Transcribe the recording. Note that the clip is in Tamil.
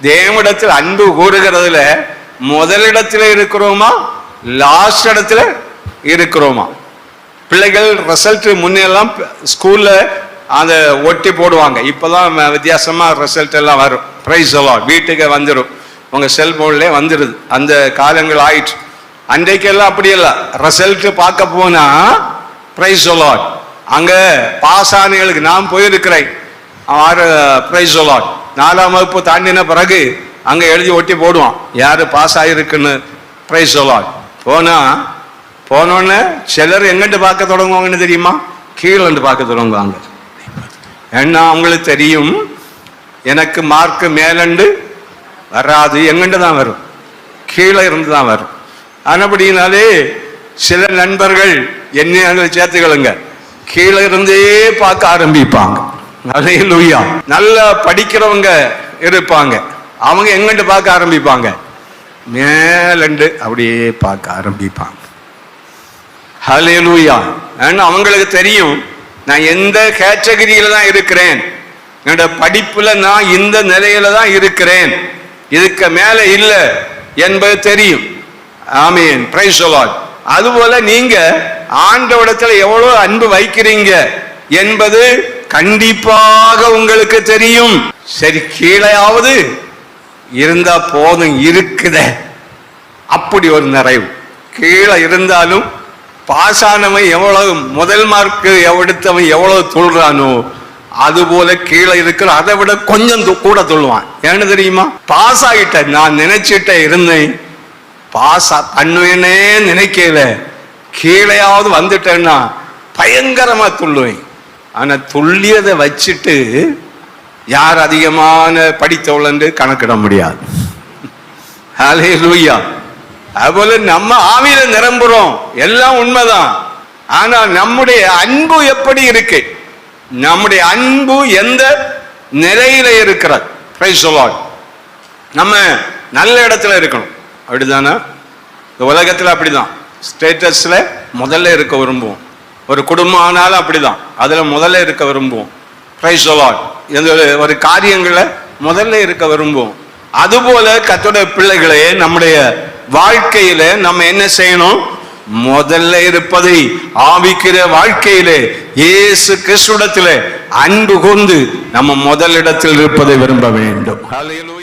தேவனிடத்தில் அன்பு கூறுகிறதுல முதலிடத்துல இருக்கிறோமா, லாஸ்ட் இடத்துல இருக்கிறோமா? பிள்ளைகள் ரிசல்ட் முன்னெல்லாம் ஸ்கூல்ல அதை ஒட்டி போடுவாங்க. இப்பதான் வித்தியாசமா ரிசல்ட் எல்லாம் வரும். பிரைஸ் எல்லாம் வீட்டுக்கு வந்துடும், உங்க செல்போன்ல வந்துடுது. அந்த காலங்கள் ஆயிடுச்சு. அன்றைக்கெல்லாம் அப்படி இல்லை. ரிசல்ட் பார்க்க போனா பிரைஸ் எல்லாம் அங்க பாஸ் ஆனவங்களுக்கு நான் போயிருக்கிறேன். பிரைஸ் எல்லாம் 4ஆம் வகுப்பு தாண்டின பிறகு அங்க எழுதி ஒட்டி போடுவான் யாரு பாஸ் ஆயிருக்குன்னு. பிரைஸ் எல்லாம் போனோன்னு சிலர் எங்கிட்டு பார்க்க தொடங்குவாங்கன்னு தெரியுமா? கீழே பார்க்க தொடங்குவாங்க. ஏன்னா அவங்களுக்கு தெரியும் எனக்கு மார்க் மேலண்டு வராது, எங்கிட்ட தான் வரும், கீழே இருந்து தான் வரும். ஆனபடினாலே சில நண்பர்கள் என்ன சேர்த்துக்களுங்க, கீழே இருந்தே பார்க்க ஆரம்பிப்பாங்க. அல்லேலூயா. நல்லா படிக்கிறவங்க இருப்பாங்க, அவங்க எங்கிட்டு பார்க்க ஆரம்பிப்பாங்க, மேலண்டு அப்படியே பார்க்க ஆரம்பிப்பாங்க. அல்லேலூயா. ஏன்னா அவங்களுக்கு தெரியும் நான் எந்த கேட்டகரியில தான் இருக்கிறேன், என்னோட படிப்புல நான் இந்த நிலையில தான் இருக்கிறேன், இதுக்கு மேல இல்லை என்பது தெரியும். ஆமீன். Praise the Lord. அதுபோல நீங்க ஆண்டவரிடத்துல எவ்வளவு அன்பு வைக்கிறீங்க என்பது கண்டிப்பாக உங்களுக்கு தெரியும். சரி, கீழையாவது இருந்தா போதும் இருக்குத, அப்படி ஒரு நிறைவு. கீழே இருந்தாலும் பாசானவன் எவ்வளவு முதல் மார்க் எடுத்தவன் எவ்வளவு துள்றானோ அதுபோல கீழே இருக்கிற அதை விட கொஞ்சம் கூட துள்ளுவான். ஏன்னு தெரியுமா? பாஸ் ஆகிட்ட நான் நினைச்சிட்ட இருந்தேன், பாஸ் பண்ணுவேனே நினைக்கல, கீழையாவது வந்துட்டேன்னா பயங்கரமா துள்ளுவேன். ஆனா துள்ளியதை வச்சுட்டு யார் அதிகமான படித்தவளன்று கணக்கிட முடியாது. ஹல்லேலூயா. அதுபோல நம்ம ஆவியில நிரம்புறோம், எல்லாம் உண்மைதான். ஆனா நம்முடைய அன்பு எப்படி இருக்கு, நம்முடைய அன்பு எந்த நிலையில இருக்கிறது? Praise the Lord. நம்ம நல்ல இடத்துல இருக்கணும், அப்படிதானே? இந்த உலகத்துல அப்படிதான். ஸ்டேட்டஸ்ல முதல்ல இருக்க விரும்புவோம். ஒரு குடும்பம் ஆனாலும் அப்படிதான், அதுல முதல்ல இருக்க விரும்புவோம். Praise the Lord. ஒரு காரியங்களை முதல்ல இருக்க விரும்புவோம். அதுபோல கர்த்தருடைய பிள்ளைகளே, நம்முடைய வாழ்க்கையில நம்ம என்ன செய்யணும்? முதல்ல இருப்பதை ஆவிக்கிற வாழ்க்கையிலே இயேசு கிறிஸ்துவிடத்திலே அன்பு கொண்டு நம்ம முதலிடத்தில் இருப்பதை விரும்ப வேண்டும். ஹல்லேலூயா.